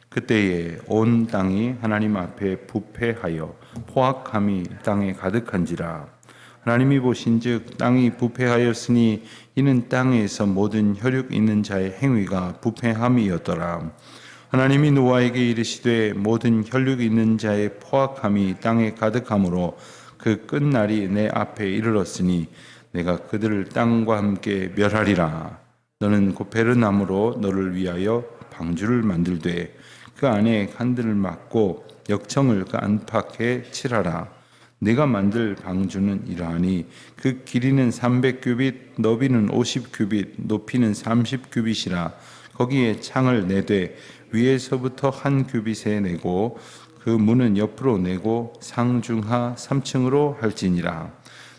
그때에 온 땅이 하나님 앞에 부패하여 포악함이 땅에 가득한지라. 하나님이 보신즉 땅이 부패하였으니 이는 땅에서 모든 혈육 있는 자의 행위가 부패함이었더라. 하나님이 노아에게 이르시되 모든 혈육 있는 자의 포악함이 땅에 가득함으로 그 끝날이 내 앞에 이르렀으니 내가 그들을 땅과 함께 멸하리라. 너는 고페르나무로 너를 위하여 방주를 만들되 그 안에 칸들을 막고 역청을 그 안팎에 칠하라. 네가 만들 방주는 이러하니 그 길이는 300규빗, 너비는 50규빗, 높이는 30규빗이라. 거기에 창을 내되 위에서부터 한 규빗에 내고 그 문은 옆으로 내고 상중하 3층으로 할지니라.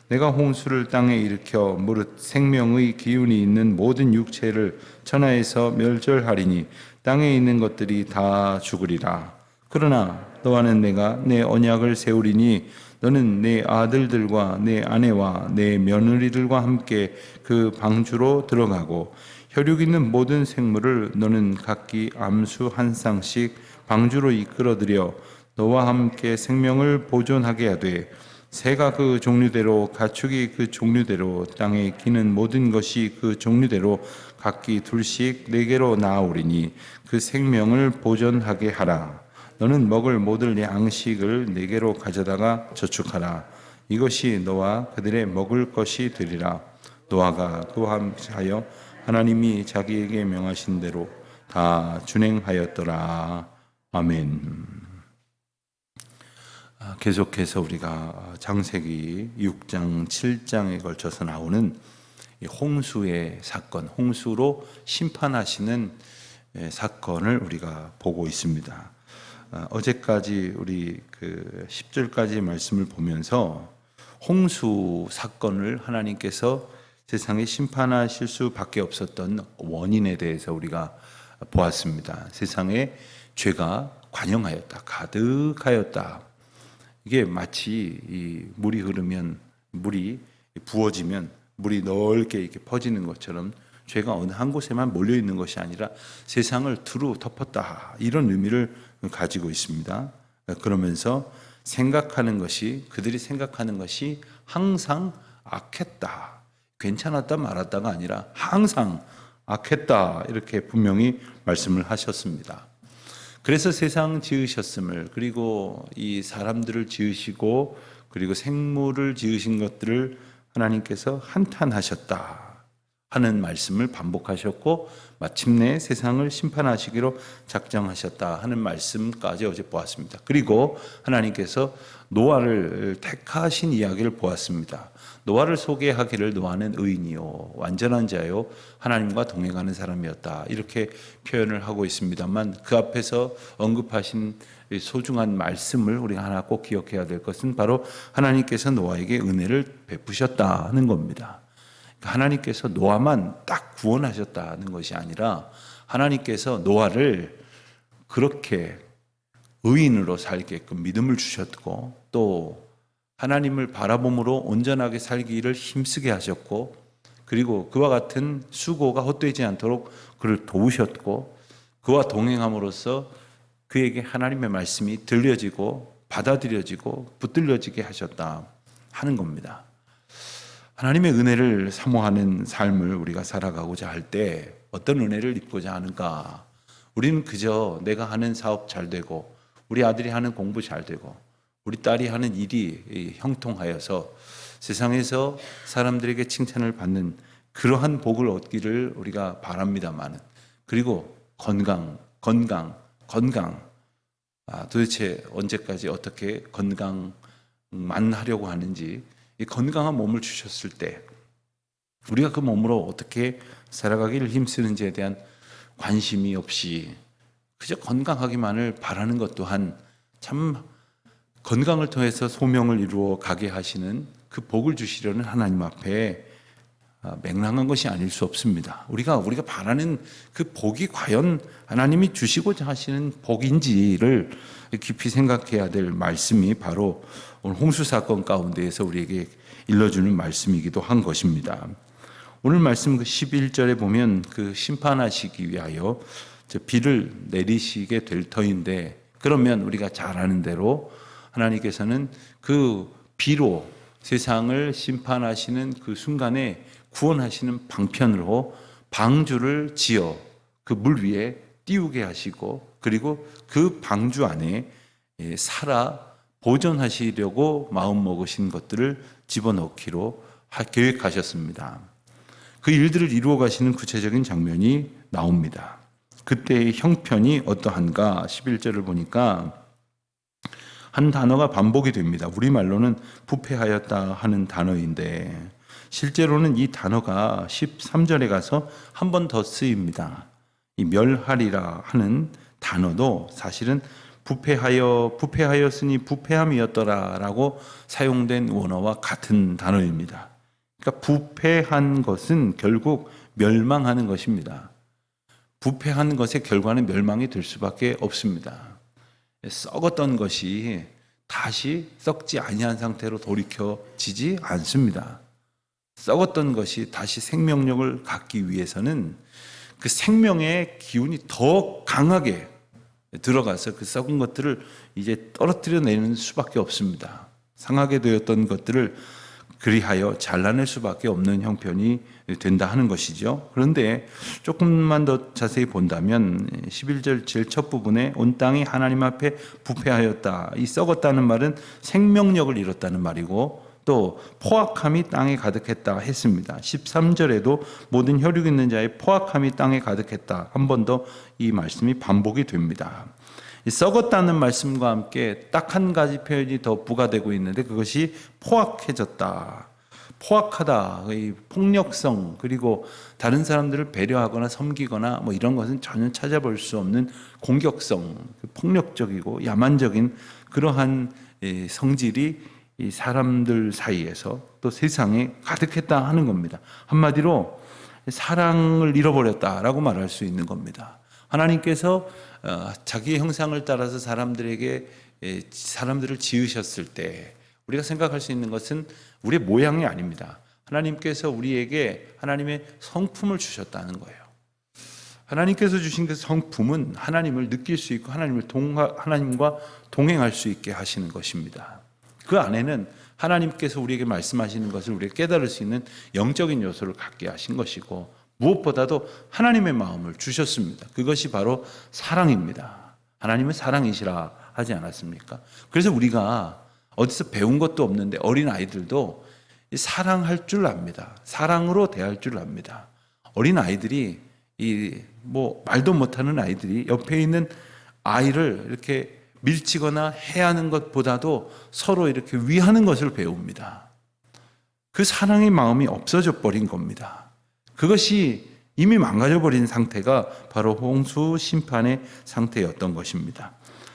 내가 홍수를 땅에 일으켜 무릇 생명의 기운이 있는 모든 육체를 천하에서 멸절하리니 땅에 있는 것들이 다 죽으리라. 그러나 너와는 내가 내 언약을 세우리니 너는 내 아들들과 내 아내와 내 며느리들과 함께 그 방주로 들어가고 혈육 있는 모든 생물을 너는 각기 암수 한 쌍씩 방주로 이끌어들여 너와 함께 생명을 보존하게 하되 새가 그 종류대로 가축이 그 종류대로 땅에 기는 모든 것이 그 종류대로 각기 둘씩 네개로 나아오리니 그 생명을 보존하게 하라. 너는 먹을 모든 양식을 네개로 가져다가 저축하라. 이것이 너와 그들의 먹을 것이 되리라. 노아가 그와 하여 하나님이 자기에게 명하신 대로 다 준행하였더라. 아멘. 계속해서 우리가 창세기 6장, 7장에 걸쳐서 나오는 홍수의 사건, 홍수로 심판하시는 사건을 우리가 보고 있습니다. 어제까지 우리 그 10절까지 말씀을 보면서 홍수 사건을 하나님께서 세상에 심판하실 수밖에 없었던 원인에 대해서 우리가 보았습니다. 세상에 죄가 관영하였다, 가득하였다. 이게 마치 이 물이 흐르면, 물이 부어지면 물이 넓게 이렇게 퍼지는 것처럼 죄가 어느 한 곳에만 몰려 있는 것이 아니라 세상을 두루 덮었다, 이런 의미를 가지고 있습니다. 그러면서 생각하는 것이, 그들이 생각하는 것이 항상 악했다, 괜찮았다 말았다가 아니라 항상 악했다, 이렇게 분명히 말씀을 하셨습니다. 그래서 세상 지으셨음을, 그리고 이 사람들을 지으시고 그리고 생물을 지으신 것들을 하나님께서 한탄하셨다 하는 말씀을 반복하셨고, 마침내 세상을 심판하시기로 작정하셨다 하는 말씀까지 어제 보았습니다. 그리고 하나님께서 노아를 택하신 이야기를 보았습니다. 노아를 소개하기를 노아는 의인이요 완전한 자요 하나님과 동행하는 사람이었다, 이렇게 표현을 하고 있습니다만, 그 앞에서 언급하신 소중한 말씀을 우리가 하나 꼭 기억해야 될 것은 바로 하나님께서 노아에게 은혜를 베푸셨다 하는 겁니다. 하나님께서 노아만 딱 구원하셨다는 것이 아니라 하나님께서 노아를 그렇게 의인으로 살게끔 믿음을 주셨고, 또 하나님을 바라봄으로 온전하게 살기를 힘쓰게 하셨고, 그리고 그와 같은 수고가 헛되지 않도록 그를 도우셨고, 그와 동행함으로써 그에게 하나님의 말씀이 들려지고 받아들여지고 붙들려지게 하셨다 하는 겁니다. 하나님의 은혜를 사모하는 삶을 우리가 살아가고자 할 때 어떤 은혜를 입고자 하는가? 우리는 그저 내가 하는 사업 잘 되고, 우리 아들이 하는 공부 잘 되고, 우리 딸이 하는 일이 형통하여서 세상에서 사람들에게 칭찬을 받는 그러한 복을 얻기를 우리가 바랍니다만, 그리고 건강. 도대체 언제까지 어떻게 건강만 하려고 하는지, 이 건강한 몸을 주셨을 때 우리가 그 몸으로 어떻게 살아가기를 힘쓰는지에 대한 관심이 없이 그저 건강하기만을 바라는 것 또한 참 건강을 통해서 소명을 이루어 가게 하시는 그 복을 주시려는 하나님 앞에 맹랑한 것이 아닐 수 없습니다. 우리가 바라는 그 복이 과연 하나님이 주시고자 하시는 복인지를 깊이 생각해야 될 말씀이 바로 오늘 홍수 사건 가운데에서 우리에게 일러주는 말씀이기도 한 것입니다. 오늘 말씀 그 11절에 보면 그 심판하시기 위하여 비를 내리시게 될 터인데, 그러면 우리가 잘 아는 대로 하나님께서는 그 비로 세상을 심판하시는 그 순간에 구원하시는 방편으로 방주를 지어 그 물 위에 띄우게 하시고, 그리고 그 방주 안에 살아 보존하시려고 마음먹으신 것들을 집어넣기로 계획하셨습니다. 그 일들을 이루어 가시는 구체적인 장면이 나옵니다. 그때의 형편이 어떠한가? 11절을 보니까 한 단어가 반복이 됩니다. 우리말로는 부패하였다 하는 단어인데, 실제로는 이 단어가 13절에 가서 한 번 더 쓰입니다. 이 멸하리라 하는 단어도 사실은 부패하였으니 부패함이었더라라고 사용된 원어와 같은 단어입니다. 그러니까 부패한 것은 결국 멸망하는 것입니다. 부패한 것의 결과는 멸망이 될 수밖에 없습니다. 썩었던 것이 다시 썩지 아니한 상태로 돌이켜지지 않습니다. 썩었던 것이 다시 생명력을 갖기 위해서는 그 생명의 기운이 더 강하게 들어가서 그 썩은 것들을 이제 떨어뜨려 내는 수밖에 없습니다. 상하게 되었던 것들을 그리하여 잘라낼 수밖에 없는 형편이 된다 하는 것이죠. 그런데 조금만 더 자세히 본다면 11절 제일 첫 부분에 온 땅이 하나님 앞에 부패하였다. 이 썩었다는 말은 생명력을 잃었다는 말이고, 또 포악함이 땅에 가득했다 했습니다. 13절에도 모든 혈육 있는 자의 포악함이 땅에 가득했다. 한 번 더 이 말씀이 반복이 됩니다. 이 썩었다는 말씀과 함께 딱 한 가지 표현이 더 부과되고 있는데, 그것이 포악해졌다. 포악하다. 이 폭력성, 그리고 다른 사람들을 배려하거나 섬기거나 뭐 이런 것은 전혀 찾아볼 수 없는 공격성, 폭력적이고 야만적인 그러한 성질이 이 사람들 사이에서 또 세상에 가득했다 하는 겁니다. 한마디로 사랑을 잃어버렸다라고 말할 수 있는 겁니다. 하나님께서 자기의 형상을 따라서 사람들을 지으셨을 때 우리가 생각할 수 있는 것은 우리의 모양이 아닙니다. 하나님께서 우리에게 하나님의 성품을 주셨다는 거예요. 하나님께서 주신 그 성품은 하나님을 느낄 수 있고 하나님과 동행할 수 있게 하시는 것입니다. 그 안에는 하나님께서 우리에게 말씀하시는 것을 우리가 깨달을 수 있는 영적인 요소를 갖게 하신 것이고, 무엇보다도 하나님의 마음을 주셨습니다. 그것이 바로 사랑입니다. 하나님은 사랑이시라 하지 않았습니까? 그래서 우리가 어디서 배운 것도 없는데 어린 아이들도 사랑할 줄 압니다. 사랑으로 대할 줄 압니다. 어린 아이들이 말도 못하는 아이들이 옆에 있는 아이를 이렇게 밀치거나 해하는 것보다도 서로 이렇게 위하는 것을 배웁니다. 그 사랑의 마음이 없어져 버린 겁니다. 그것이 이미 망가져 버린 상태가 바로 홍수 심판의 상태였던 것입니다.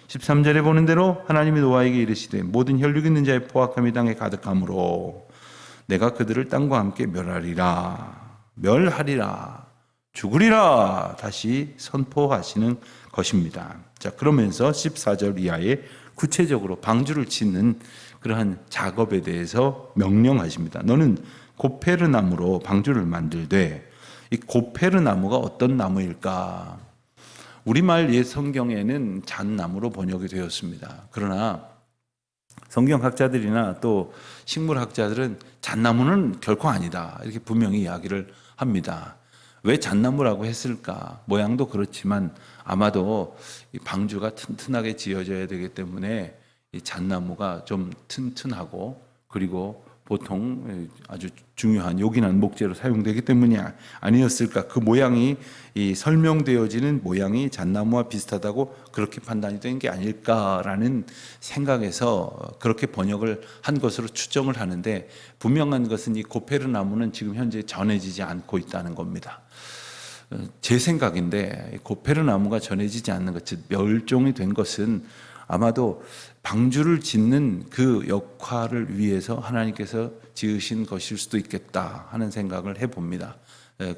13절에 보는 대로 하나님이 노아에게 이르시되 모든 혈육 있는 자의 포악함이 땅에 가득하므로 내가 그들을 땅과 함께 멸하리라 죽으리라 다시 선포하시는 것입니다. 자, 그러면서 14절 이하에 구체적으로 방주를 짓는 그러한 작업에 대해서 명령하십니다. 너는 고페르 나무로 방주를 만들되, 이 고페르 나무가 어떤 나무일까? 우리말 옛 성경에는 잣나무로 번역이 되었습니다. 그러나 성경학자들이나 또 식물학자들은 잣나무는 결코 아니다, 이렇게 분명히 이야기를 합니다. 왜 잣나무라고 했을까? 모양도 그렇지만 아마도 이 방주가 튼튼하게 지어져야 되기 때문에 이 잣나무가 좀 튼튼하고, 그리고 보통 아주 중요한 요긴한 목재로 사용되기 때문이 아니었을까? 그 모양이 설명되어지는 모양이 잣나무와 비슷하다고 그렇게 판단이 된 게 아닐까라는 생각에서 그렇게 번역을 한 것으로 추정을 하는데, 분명한 것은 이 고페르 나무는 지금 현재 전해지지 않고 있다는 겁니다. 제 생각인데 고페르 나무가 전해지지 않는 것, 즉 멸종이 된 것은 아마도 방주를 짓는 그 역할을 위해서 하나님께서 지으신 것일 수도 있겠다 하는 생각을 해봅니다.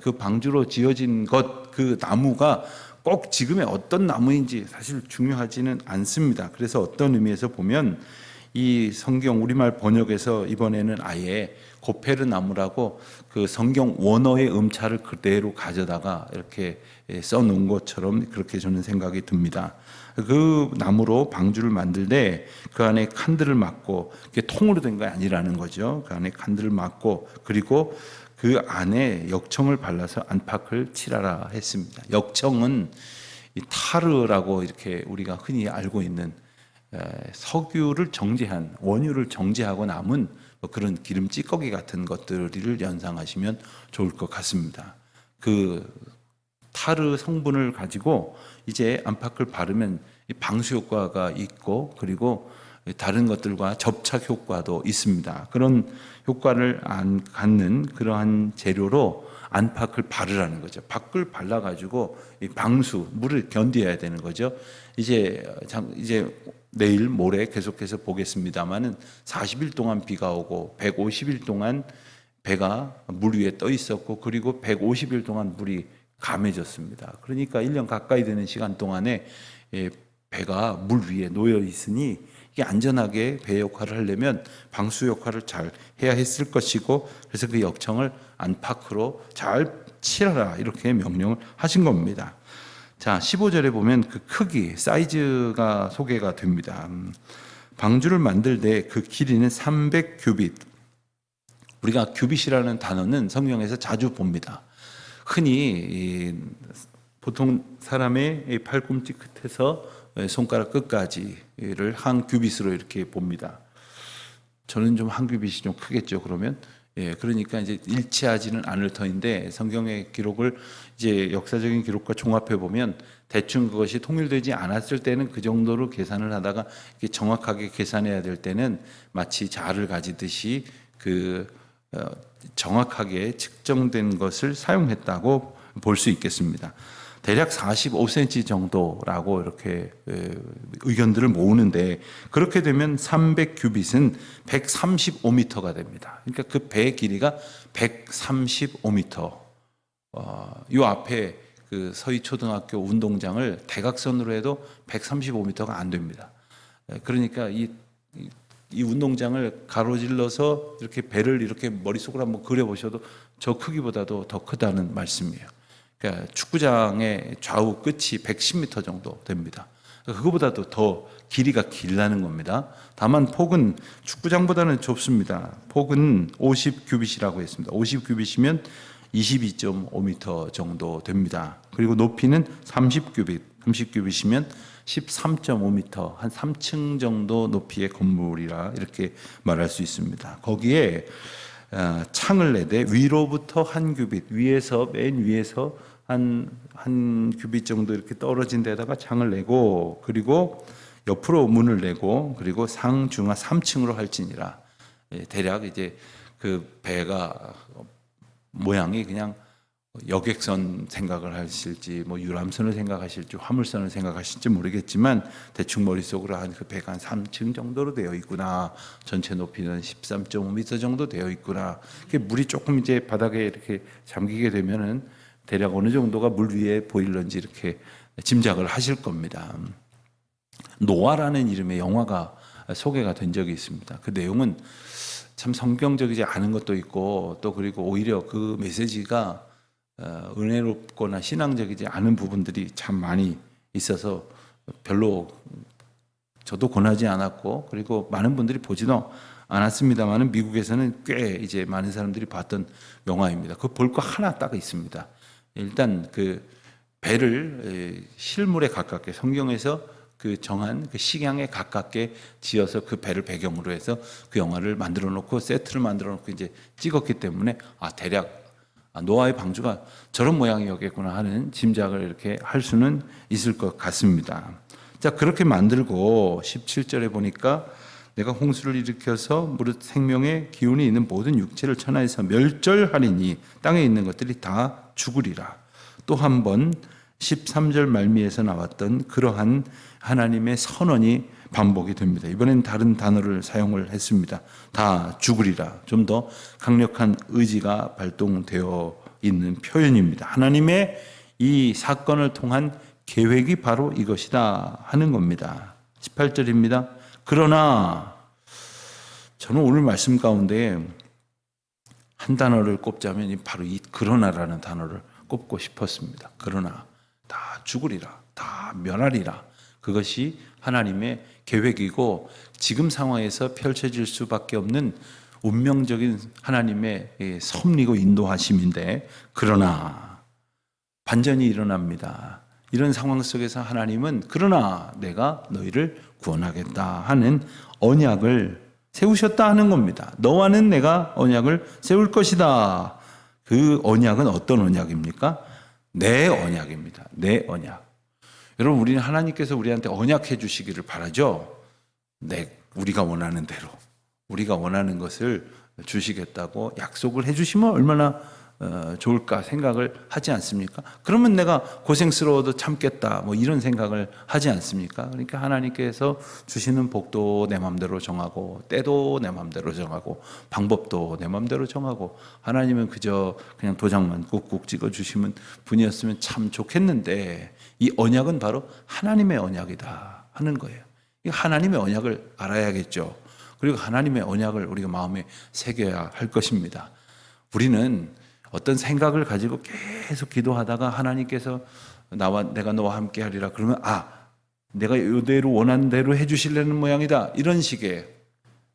그 방주로 지어진 것, 그 나무가 꼭 지금의 어떤 나무인지 사실 중요하지는 않습니다. 그래서 어떤 의미에서 보면 이 성경 우리말 번역에서 이번에는 아예 고페르나무라고 그 성경 원어의 음차를 그대로 가져다가 이렇게 써놓은 것처럼 그렇게 저는 생각이 듭니다. 그 나무로 방주를 만들 때 그 안에 칸들을 막고, 그게 통으로 된 게 아니라는 거죠. 그 안에 칸들을 막고, 그리고 그 안에 역청을 발라서 안팎을 칠하라 했습니다. 역청은 이 타르라고 이렇게 우리가 흔히 알고 있는 석유를 정제한, 원유를 정제하고 남은 뭐 그런 기름 찌꺼기 같은 것들을 연상하시면 좋을 것 같습니다. 그 타르 성분을 가지고 이제 안팎을 바르면 방수 효과가 있고, 그리고 다른 것들과 접착 효과도 있습니다. 그런 효과를 안 갖는 그러한 재료로 안팎을 바르라는 거죠. 밖을 발라가지고 이 방수, 물을 견뎌야 되는 거죠. 이제 내일 모레 계속해서 보겠습니다만은 40일 동안 비가 오고 150일 동안 배가 물 위에 떠 있었고, 그리고 150일 동안 물이 감해졌습니다. 그러니까 1년 가까이 되는 시간 동안에 배가 물 위에 놓여 있으니 이게 안전하게 배 역할을 하려면 방수 역할을 잘 해야 했을 것이고, 그래서 그 역청을 안팎으로 잘 칠하라 이렇게 명령을 하신 겁니다. 자, 15절에 보면 그 크기, 사이즈가 소개가 됩니다. 방주를 만들 때 그 길이는 300규빗. 우리가 규빗이라는 단어는 성경에서 자주 봅니다. 흔히 보통 사람의 팔꿈치 끝에서 손가락 끝까지를 한 규빗으로 이렇게 봅니다. 저는 좀 한 규빗이 좀 크겠죠, 그러면. 그러니까 이제 일치하지는 않을 터인데, 성경의 기록을 이제 역사적인 기록과 종합해 보면 대충 그것이 통일되지 않았을 때는 그 정도로 계산을 하다가 이렇게 정확하게 계산해야 될 때는 마치 자를 가지듯이 정확하게 측정된 것을 사용했다고 볼 수 있겠습니다. 대략 45cm 정도라고 이렇게 의견들을 모으는데, 그렇게 되면 300규빗은 135m가 됩니다. 그러니까 그 배의 길이가 135m. 이 앞에 그 서희초등학교 운동장을 대각선으로 해도 135m가 안 됩니다. 그러니까 이 운동장을 가로질러서 이렇게 배를 이렇게 머릿속으로 한번 그려보셔도 저 크기보다도 더 크다는 말씀이에요. 그러니까 축구장의 좌우 끝이 110m 정도 됩니다. 그거보다도 더 길이가 길다는 겁니다. 다만 폭은 축구장보다는 좁습니다. 폭은 50규빗이라고 했습니다. 50규빗이면 22.5m 정도 됩니다. 그리고 높이는 30규빗, 30규빗이면 13.5m, 한 3층 정도 높이의 건물이라 이렇게 말할 수 있습니다. 거기에 창을 내되 위로부터 한 규빗, 위에서 맨 위에서 한 규빗 정도 이렇게 떨어진 데다가 창을 내고, 그리고 옆으로 문을 내고, 그리고 상중하 3층으로 할지니라. 대략 이제 그 배가 모양이 그냥 여객선 생각을 하실지, 뭐 유람선을 생각하실지, 화물선을 생각하실지 모르겠지만 대충 머릿속으로 한 그 배가 한 3층 정도로 되어 있구나. 전체 높이는 13.5m 정도 되어 있구나. 물이 조금 이제 바닥에 이렇게 잠기게 되면은 대략 어느 정도가 물 위에 보일런지 이렇게 짐작을 하실 겁니다. 노아라는 이름의 영화가 소개가 된 적이 있습니다. 그 내용은 참 성경적이지 않은 것도 있고, 또 그리고 오히려 그 메시지가 은혜롭거나 신앙적이지 않은 부분들이 참 많이 있어서 별로 저도 권하지 않았고, 그리고 많은 분들이 보지도 않았습니다만은 미국에서는 꽤 이제 많은 사람들이 봤던 영화입니다. 그 볼 거 하나 딱 있습니다. 일단 그 배를 실물에 가깝게, 성경에서 그 정한 그 식양에 가깝게 지어서 그 배를 배경으로 해서 그 영화를 만들어 놓고, 세트를 만들어 놓고 이제 찍었기 때문에 대략 노아의 방주가 저런 모양이었겠구나 하는 짐작을 이렇게 할 수는 있을 것 같습니다. 자, 그렇게 만들고 17절에 보니까 내가 홍수를 일으켜서 무릇 생명의 기운이 있는 모든 육체를 천하에서 멸절하리니 땅에 있는 것들이 다 죽으리라. 또 한 번 13절 말미에서 나왔던 그러한 하나님의 선언이 반복이 됩니다. 이번엔 다른 단어를 사용을 했습니다. 다 죽으리라. 좀 더 강력한 의지가 발동되어 있는 표현입니다. 하나님의 이 사건을 통한 계획이 바로 이것이다 하는 겁니다. 18절입니다. 그러나 저는 오늘 말씀 가운데 한 단어를 꼽자면 바로 이 그러나라는 단어를 꼽고 싶었습니다. 그러나 다 죽으리라, 다 멸하리라. 그것이 하나님의 계획이고 지금 상황에서 펼쳐질 수밖에 없는 운명적인 하나님의 섭리고 인도하심인데, 그러나 반전이 일어납니다. 이런 상황 속에서 하나님은 그러나 내가 너희를 구원하겠다 하는 언약을 세우셨다 하는 겁니다. 너와는 내가 언약을 세울 것이다. 그 언약은 어떤 언약입니까? 내 언약입니다. 내 언약. 여러분, 우리는 하나님께서 우리한테 언약해 주시기를 바라죠. 우리가 원하는 대로, 우리가 원하는 것을 주시겠다고 약속을 해 주시면 얼마나 좋을까 생각을 하지 않습니까? 그러면 내가 고생스러워도 참겠다, 뭐 이런 생각을 하지 않습니까? 그러니까 하나님께서 주시는 복도 내 마음대로 정하고, 때도 내 마음대로 정하고, 방법도 내 마음대로 정하고, 하나님은 그저 그냥 도장만 꾹꾹 찍어 주시면 분이었으면 참 좋겠는데, 이 언약은 바로 하나님의 언약이다 하는 거예요. 이 하나님의 언약을 알아야겠죠. 그리고 하나님의 언약을 우리가 마음에 새겨야 할 것입니다. 우리는 어떤 생각을 가지고 계속 기도하다가 하나님께서 내가 너와 함께 하리라 그러면, 내가 이대로 원하는 대로 해주시려는 모양이다, 이런 식의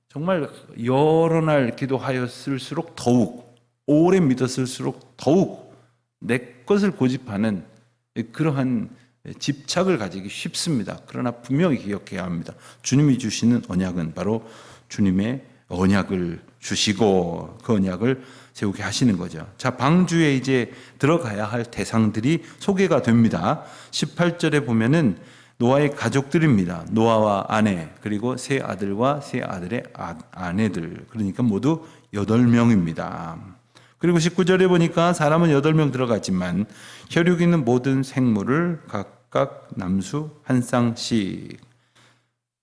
정말 여러 날 기도하였을수록 더욱, 오래 믿었을수록 더욱 내 것을 고집하는 그러한 집착을 가지기 쉽습니다. 그러나 분명히 기억해야 합니다. 주님이 주시는 언약은 바로 주님의 언약을 주시고 그 언약을 세우게 하시는 거죠. 자, 방주에 이제 들어가야 할 대상들이 소개가 됩니다. 18절에 보면은 노아의 가족들입니다. 노아와 아내, 그리고 세 아들과 세 아들의 아내들, 그러니까 모두 8명입니다. 그리고 19절에 보니까 사람은 8명 들어갔지만 혈육 있는 모든 생물을 각각 남수 한 쌍씩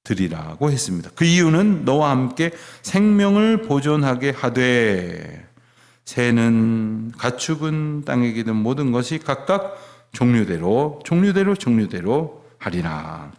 드리라고 했습니다. 그 이유는 너와 함께 생명을 보존하게 하되, 새는 가축은 땅에 기는 모든 것이 각각 종류대로 하리라.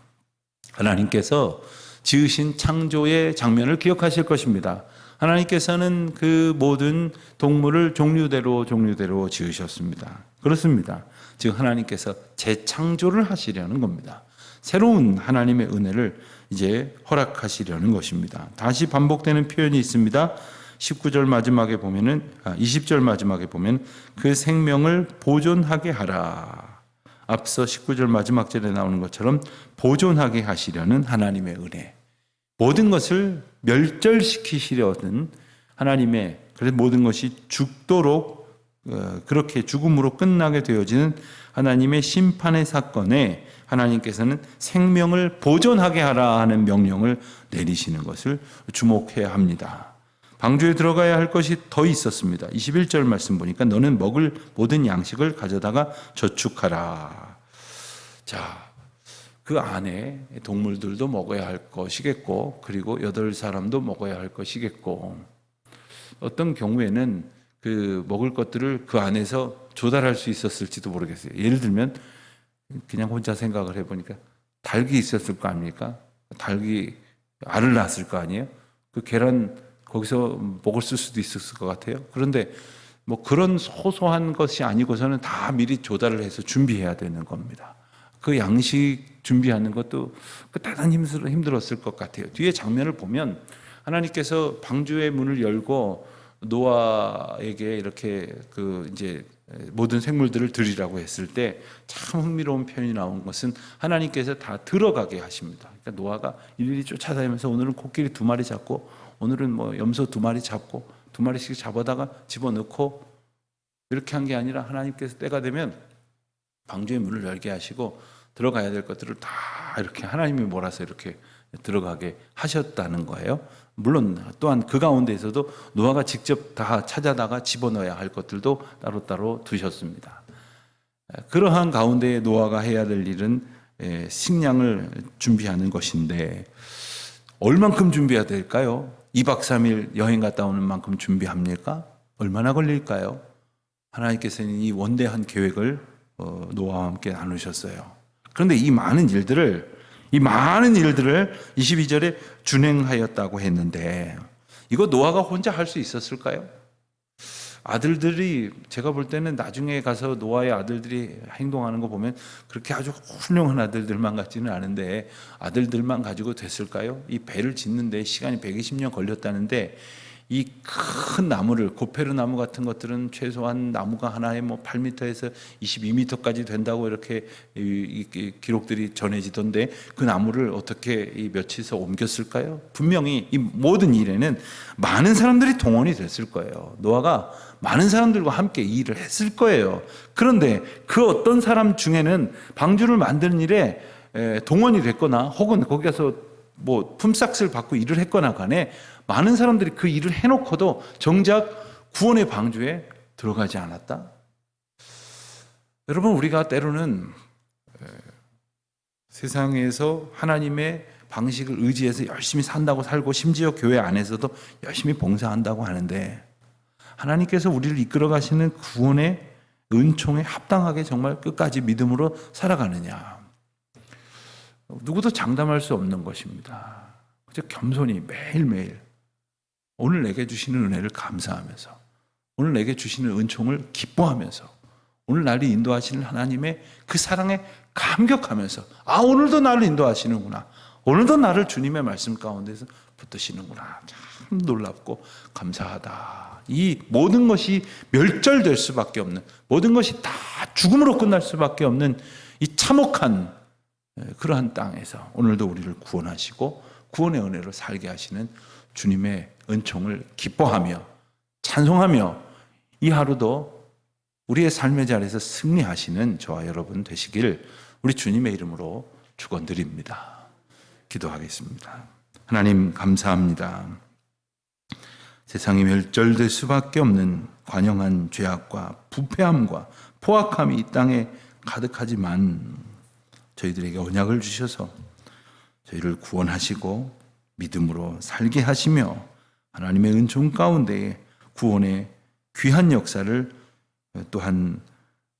하나님께서 지으신 창조의 장면을 기억하실 것입니다. 하나님께서는 그 모든 동물을 종류대로 지으셨습니다. 그렇습니다. 즉 하나님께서 재창조를 하시려는 겁니다. 새로운 하나님의 은혜를 이제 허락하시려는 것입니다. 다시 반복되는 표현이 있습니다. 19절 마지막에 보면은 20절 마지막에 보면 그 생명을 보존하게 하라. 앞서 19절 마지막 절에 나오는 것처럼 보존하게 하시려는 하나님의 은혜. 모든 것을 멸절시키시려는 하나님의, 그래서 모든 것이 죽도록 그렇게 죽음으로 끝나게 되어지는 하나님의 심판의 사건에 하나님께서는 생명을 보존하게 하라 하는 명령을 내리시는 것을 주목해야 합니다. 방주에 들어가야 할 것이 더 있었습니다. 21절 말씀 보니까 너는 먹을 모든 양식을 가져다가 저축하라. 자, 그 안에 동물들도 먹어야 할 것이겠고, 그리고 8사람도 먹어야 할 것이겠고, 어떤 경우에는 그 먹을 것들을 그 안에서 조달할 수 있었을지도 모르겠어요. 예를 들면 그냥 혼자 생각을 해보니까 닭이 있었을 거 아닙니까? 닭이 알을 낳았을 거 아니에요? 그 계란 거기서 먹을 수도 있었을 것 같아요. 그런데 뭐 그런 소소한 것이 아니고서는 다 미리 조달을 해서 준비해야 되는 겁니다. 그 양식 준비하는 것도 대단히 힘들었을 것 같아요. 뒤에 장면을 보면 하나님께서 방주의 문을 열고 노아에게 이렇게 이제 모든 생물들을 드리라고 했을 때 참 흥미로운 표현이 나온 것은 하나님께서 다 들어가게 하십니다. 그러니까 노아가 일일이 쫓아다니면서 오늘은 코끼리 2마리 잡고, 오늘은 뭐 염소 2마리 잡고, 2마리씩 잡아다가 집어넣고, 이렇게 한 게 아니라 하나님께서 때가 되면 방주의 문을 열게 하시고 들어가야 될 것들을 다 이렇게 하나님이 몰아서 이렇게 들어가게 하셨다는 거예요. 물론 또한 그 가운데에서도 노아가 직접 다 찾아다가 집어넣어야 할 것들도 따로따로 두셨습니다. 그러한 가운데 노아가 해야 될 일은 식량을 준비하는 것인데, 얼만큼 준비해야 될까요? 2박 3일 여행 갔다 오는 만큼 준비합니까? 얼마나 걸릴까요? 하나님께서는 이 원대한 계획을 노아와 함께 나누셨어요. 그런데 이 많은 일들을 22절에 준행하였다고 했는데, 이거 노아가 혼자 할 수 있었을까요? 아들들이 제가 볼 때는 나중에 가서 노아의 아들들이 행동하는 거 보면 그렇게 아주 훌륭한 아들들만 같지는 않은데 아들들만 가지고 됐을까요? 이 배를 짓는데 시간이 120년 걸렸다는데 이 큰 나무를 고페르 나무 같은 것들은 최소한 나무가 하나에 뭐 8m에서 22m까지 된다고 이렇게 이 기록들이 전해지던데 그 나무를 어떻게 이 며칠서 옮겼을까요? 분명히 이 모든 일에는 많은 사람들이 동원이 됐을 거예요. 노아가 많은 사람들과 함께 이 일을 했을 거예요. 그런데 그 어떤 사람 중에는 방주를 만드는 일에 동원이 됐거나 혹은 거기 가서 뭐 품삯을 받고 일을 했거나 간에 많은 사람들이 그 일을 해놓고도 정작 구원의 방주에 들어가지 않았다. 여러분, 우리가 때로는 세상에서 하나님의 방식을 의지해서 열심히 산다고 살고 심지어 교회 안에서도 열심히 봉사한다고 하는데 하나님께서 우리를 이끌어 가시는 구원의 은총에 합당하게 정말 끝까지 믿음으로 살아가느냐. 누구도 장담할 수 없는 것입니다. 그저 겸손히 매일매일 오늘 내게 주시는 은혜를 감사하면서 오늘 내게 주시는 은총을 기뻐하면서 오늘 나를 인도하시는 하나님의 그 사랑에 감격하면서 오늘도 나를 인도하시는구나. 오늘도 나를 주님의 말씀 가운데서 붙드시는구나. 참 놀랍고 감사하다. 이 모든 것이 멸절될 수밖에 없는 모든 것이 다 죽음으로 끝날 수밖에 없는 이 참혹한 그러한 땅에서 오늘도 우리를 구원하시고 구원의 은혜로 살게 하시는 주님의 은총을 기뻐하며 찬송하며 이 하루도 우리의 삶의 자리에서 승리하시는 저와 여러분 되시길 우리 주님의 이름으로 축원드립니다. 기도하겠습니다. 하나님 감사합니다. 세상이 멸절될 수밖에 없는 관영한 죄악과 부패함과 포악함이 이 땅에 가득하지만 저희들에게 언약을 주셔서 저희를 구원하시고 믿음으로 살게 하시며 하나님의 은총 가운데 구원의 귀한 역사를 또한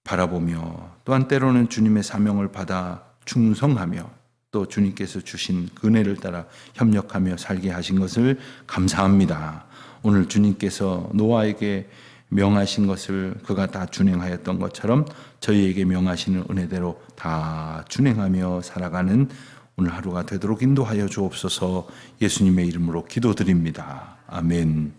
바라보며 또한 때로는 주님의 사명을 받아 충성하며 또 주님께서 주신 은혜를 따라 협력하며 살게 하신 것을 감사합니다. 오늘 주님께서 노아에게 명하신 것을 그가 다 준행하였던 것처럼 저희에게 명하시는 은혜대로 다 준행하며 살아가는 오늘 하루가 되도록 인도하여 주옵소서. 예수님의 이름으로 기도드립니다. 아멘.